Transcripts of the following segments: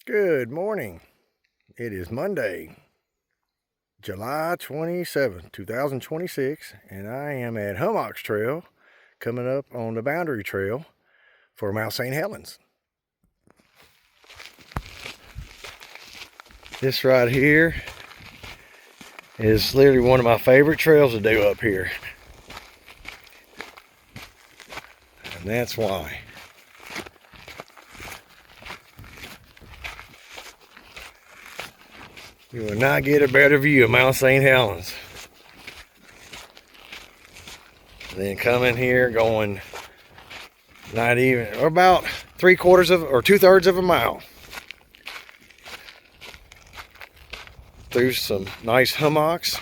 Good morning. It is Monday, July 27th, 2026, and I am at Hummocks Trail, coming up on the boundary trail for Mount Saint Helens. This right here is literally one of my favorite trails to do up here. And that's why. You will not get a better view of Mount Saint Helens than coming here going not even, or about 3/4 of, or 2/3 of a mile through some nice hummocks,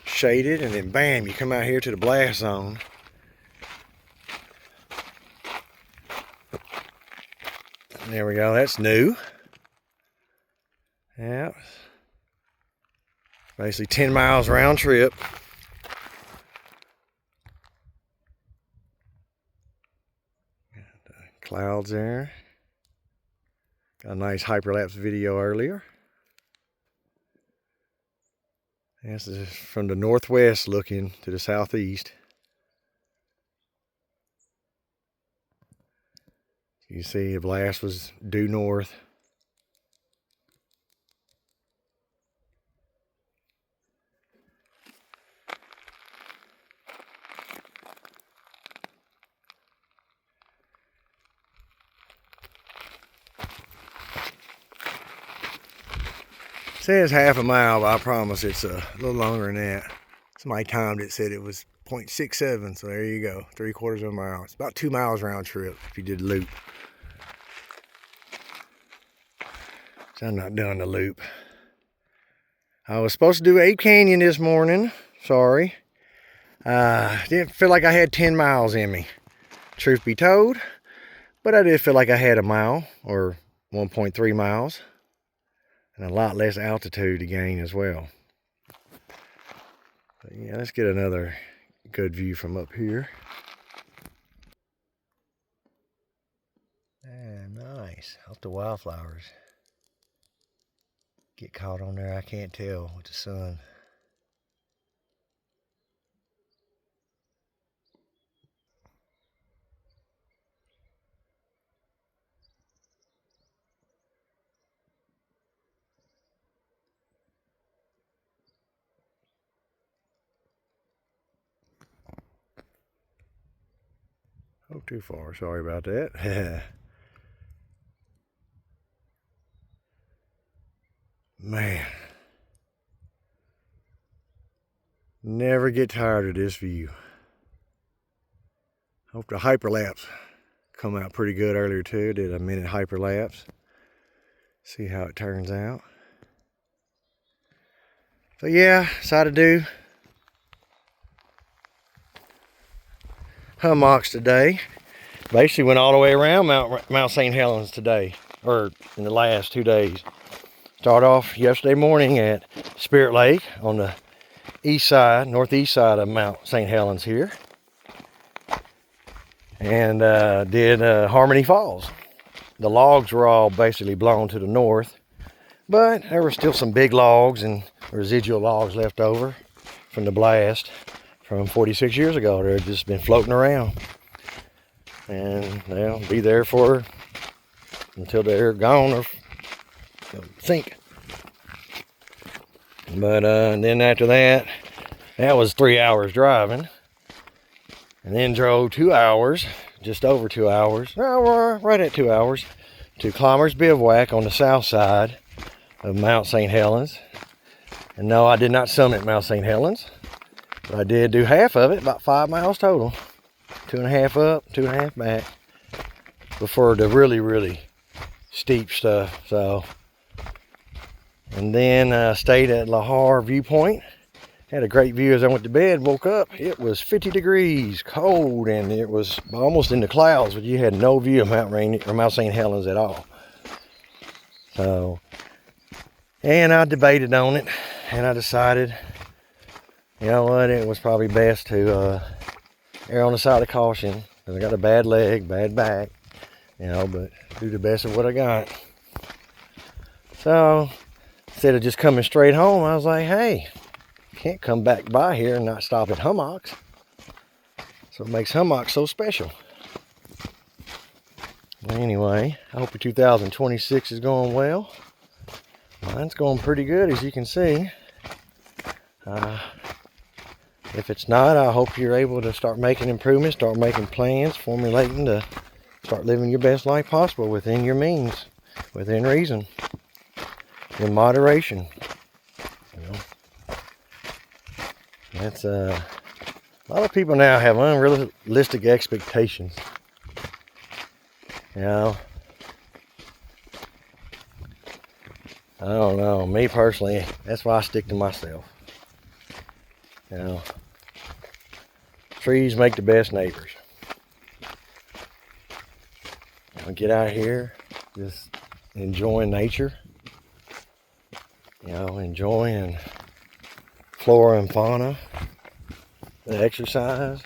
shaded, and then bam, you come out here to the blast zone. And there we go, that's new. Yeah, basically 10 miles round trip. Got the clouds there. Got a nice hyperlapse video earlier. This is from the northwest looking to the southeast. You see the blast was due north. It says half a mile, but I promise it's a little longer than that. Somebody timed it, said it was 0.67, so there you go, 3/4 of a mile. It's about 2 miles round trip if you did the loop. So I'm not doing the loop. I was supposed to do Ape Canyon this morning, sorry. Didn't feel like I had 10 miles in me, truth be told, but I did feel like I had a mile or 1.3 miles. And a lot less altitude to gain as well. But yeah, let's get another good view from up here. Ah, nice. Hope the wildflowers get caught on there. I can't tell with the sun. Oh, too far. Sorry about that. Man. Never get tired of this view. Hope the hyperlapse come out pretty good earlier too. Did a minute hyperlapse. See how it turns out. So yeah, decided to do hummocks today. Basically went all the way around Mount Saint Helens today, or in the last 2 days. Start off yesterday morning at Spirit Lake on the east side, northeast side of Mount Saint Helens here. And did Harmony Falls. The logs were all basically blown to the north, but there were still some big logs and residual logs left over from the blast from 46 years ago. They've just been floating around, and they'll be there for until they're gone or sink. But then after that, that was 3 hours driving, and then drove 2 hours, just over 2 hours, right at 2 hours, to Climbers Bivouac on the south side of Mount Saint Helens. And no, I did not summit Mount Saint Helens, but I did do half of it, about 5 miles total. 2.5 up, 2.5 back, before the really steep stuff. So, and then stayed at Lahar Viewpoint. Had a great view as I went to bed. Woke up, it was 50 degrees, cold, and it was almost in the clouds, but you had no view of Mount Saint Helens at all. So, and I debated on it, and I decided, you know what, it was probably best to err on the side of caution, because I got a bad leg, bad back, you know, but do the best of what I got. So instead of just coming straight home, I was like, hey, can't come back by here and not stop at Hummocks. So it makes Hummocks so special. Anyway, I hope your 2026 is going well. Mine's going pretty good, as you can see. If it's not, I hope you're able to start making improvements, start making plans, formulating to start living your best life possible within your means, within reason, in moderation. You know, that's a lot of people now have unrealistic expectations. You know, I don't know. Me personally, that's why I stick to myself. You know, trees make the best neighbors. You know, get out here, just enjoying nature. You know, enjoying flora and fauna, the exercise.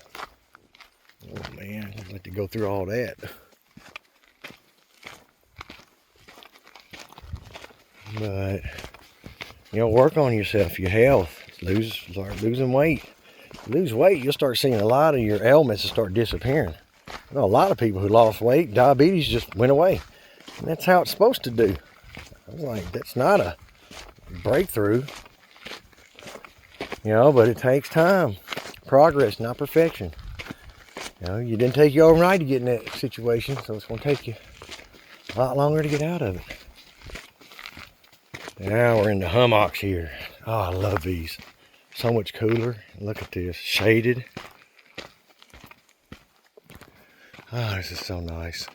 Oh man, I'd like to go through all that. But, you know, work on yourself, your health. Start losing weight. Lose weight, you'll start seeing a lot of your ailments start disappearing. I know a lot of people who lost weight, diabetes just went away. And that's how it's supposed to do. I was like, that's not a breakthrough. You know, but it takes time. Progress, not perfection. You know, you didn't take you overnight to get in that situation, so it's going to take you a lot longer to get out of it. Now we're in the hummocks here. Oh, I love these. So much cooler. Look at this, shaded. Oh, this is so nice.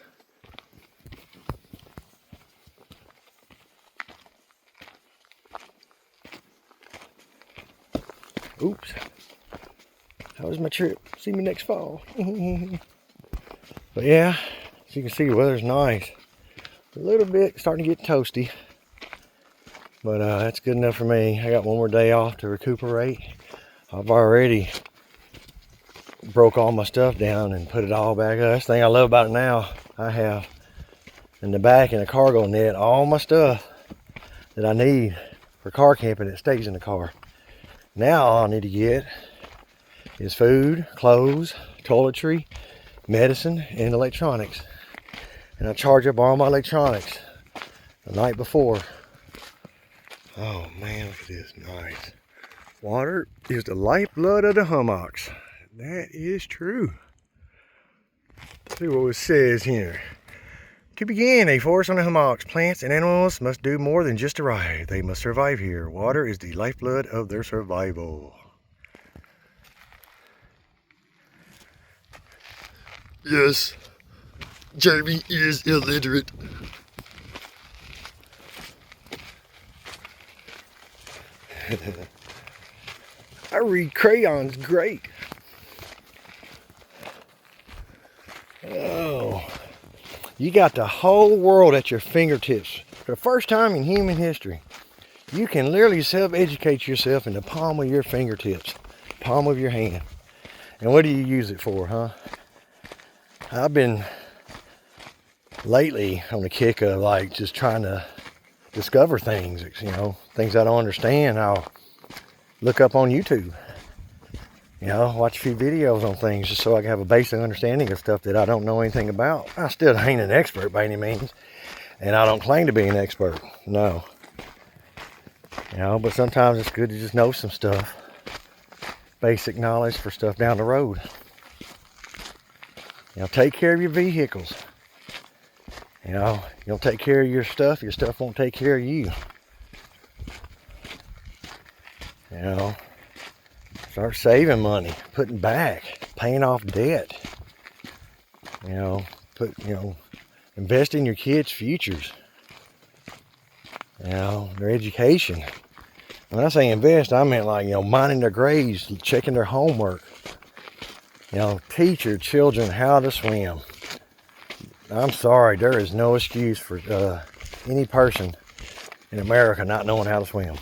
Oops. How was my trip? See me next fall. But yeah, as you can see, the weather's nice. A little bit starting to get toasty. But that's good enough for me. I got one more day off to recuperate. I've already broke all my stuff down and put it all back up. That's the thing I love about it now. I have in the back in a cargo net all my stuff that I need for car camping that stays in the car. Now all I need to get is food, clothes, toiletry, medicine, and electronics. And I charge up all my electronics the night before. Oh man, look at this, nice. Water is the lifeblood of the hummocks. That is true. Let's see what it says here. To begin, a forest on the hummocks, plants and animals must do more than just arrive. They must survive here. Water is the lifeblood of their survival. Yes, Jeremy is illiterate. I read crayons great. Oh, you got the whole world at your fingertips. For the first time in human history, you can literally self-educate yourself in the palm of your fingertips, palm of your hand. And what do you use it for, huh? I've been lately on the kick of like just trying to discover things, you know, things I don't understand. I'll look up on YouTube, you know, watch a few videos on things just so I can have a basic understanding of stuff that I don't know anything about. I still ain't an expert by any means, and I don't claim to be an expert, no. You know, but sometimes it's good to just know some stuff, basic knowledge for stuff down the road. You know, take care of your vehicles. You know, you don't take care of your stuff won't take care of you. You know, start saving money, putting back, paying off debt. You know, invest in your kids' futures. You know, their education. When I say invest, I meant like, you know, minding their grades, checking their homework. You know, teach your children how to swim. I'm sorry, there is no excuse for any person in America not knowing how to swim.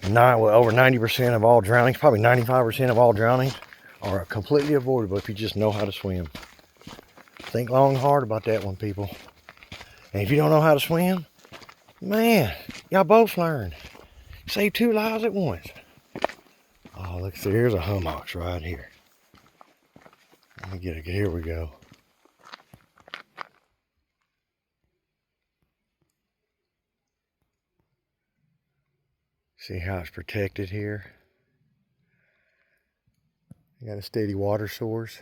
Over 90% of all drownings, probably 95% of all drownings are completely avoidable if you just know how to swim. Think long and hard about that one, people. And if you don't know how to swim, Man, y'all both learned. Save 2 lives at once. Oh, look, see, here's a hummocks right here. Let me get it. Here we go. See how it's protected here? You got a steady water source.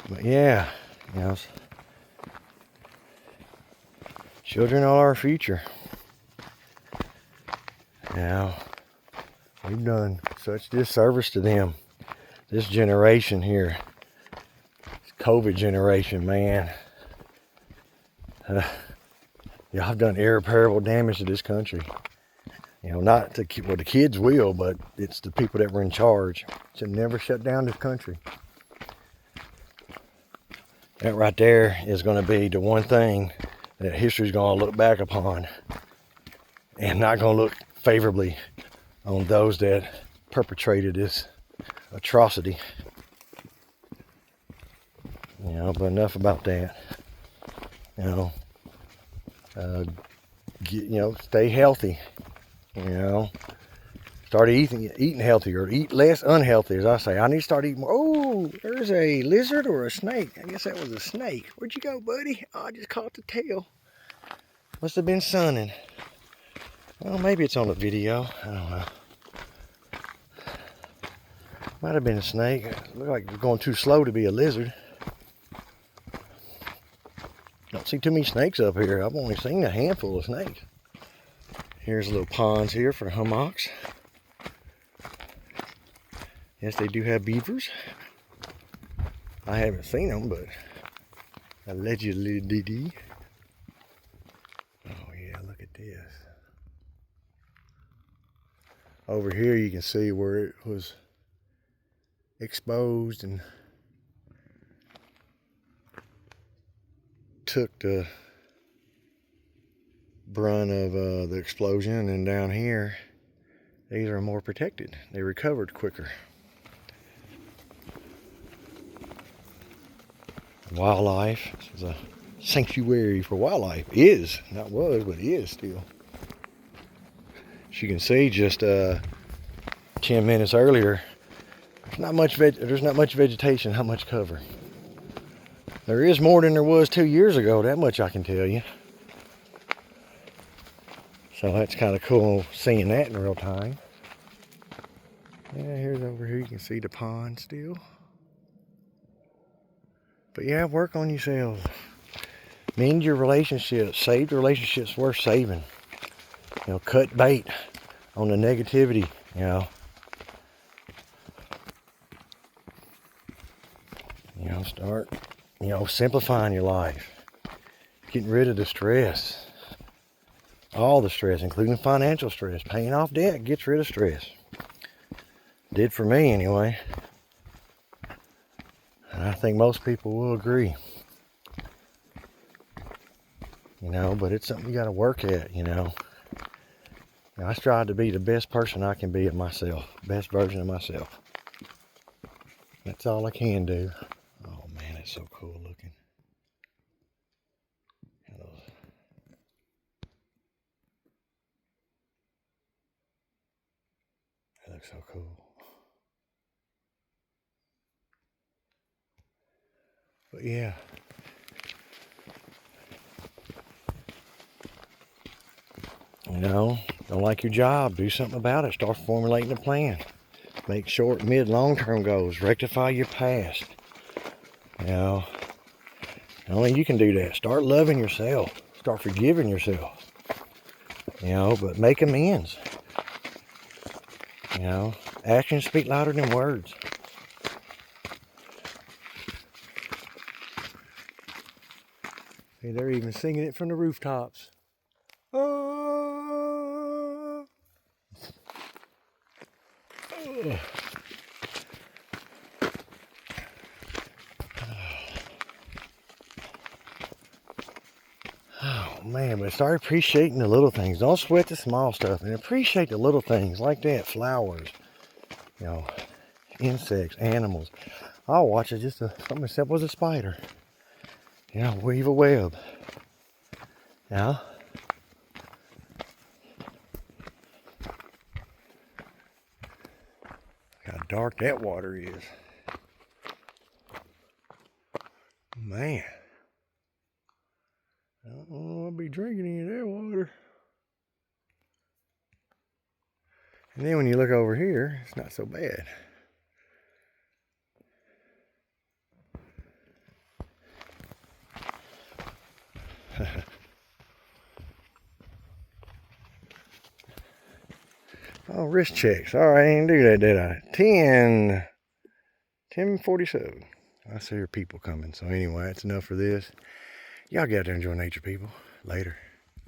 But yeah, you know, children are our future. Now, we've done such disservice to them. This generation here, this COVID generation, man. Y'all have done irreparable damage to this country. You know, not to keep, well, the kids will, but it's the people that were in charge. Should never shut down this country. That right there is going to be the one thing that history's going to look back upon, and not going to look favorably on those that perpetrated this atrocity. You know, but enough about that. You know, stay healthy. You know, start eating healthier, eat less unhealthy, as I say. I need to start eating more. Oh, there's a lizard or a snake. I guess that was a snake. Where'd you go, buddy? Oh, I just caught the tail. Must have been sunning. Well, maybe it's on the video. I don't know. Might have been a snake. It looked like it's going too slow to be a lizard. Don't see too many snakes up here. I've only seen a handful of snakes. Here's little ponds here for hummocks. Yes, they do have beavers. I haven't seen them, but allegedly did. Oh yeah, look at this. Over here you can see where it was exposed and took the brunt of the explosion, and down here these are more protected. They recovered quicker. Wildlife. This is a sanctuary for wildlife. Is, not was, but is still. As you can see, just 10 minutes earlier, there's not much vegetation, not much cover. There is more than there was 2 years ago, that much I can tell you. So that's kind of cool seeing that in real time. Yeah, here's over here, you can see the pond still. But yeah, work on yourselves. Mend your relationships. Save the relationships worth saving. You know, cut bait on the negativity, you know. You know, start, you know, simplifying your life. Getting rid of the stress. All the stress, including financial stress. Paying off debt gets rid of stress. Did for me anyway. And I think most people will agree. You know, but it's something you got to work at, you know. I strive to be the best person I can be of myself. Best version of myself. That's all I can do. Oh man, it's so cool looking. That looks so cool. But yeah. You know, don't like your job, do something about it. Start formulating a plan. Make short, mid, long-term goals. Rectify your past. You know, only you can do that. Start loving yourself. Start forgiving yourself. You know, but make amends. You know, actions speak louder than words. See, they're even singing it from the rooftops. Oh. Oh man, but start appreciating the little things. Don't sweat the small stuff and appreciate the little things like that. Flowers, you know, insects, animals. I'll watch it just something as simple as a spider. You know, weave a web. You know? How dark that water is. Man. I don't know I'll be drinking any of that water. And then when you look over here, it's not so bad. Oh, wrist checks. All right, I didn't do that, did I? 10:47. I see your people coming. So anyway, that's enough for this. Y'all get out there and enjoy nature, people. Later.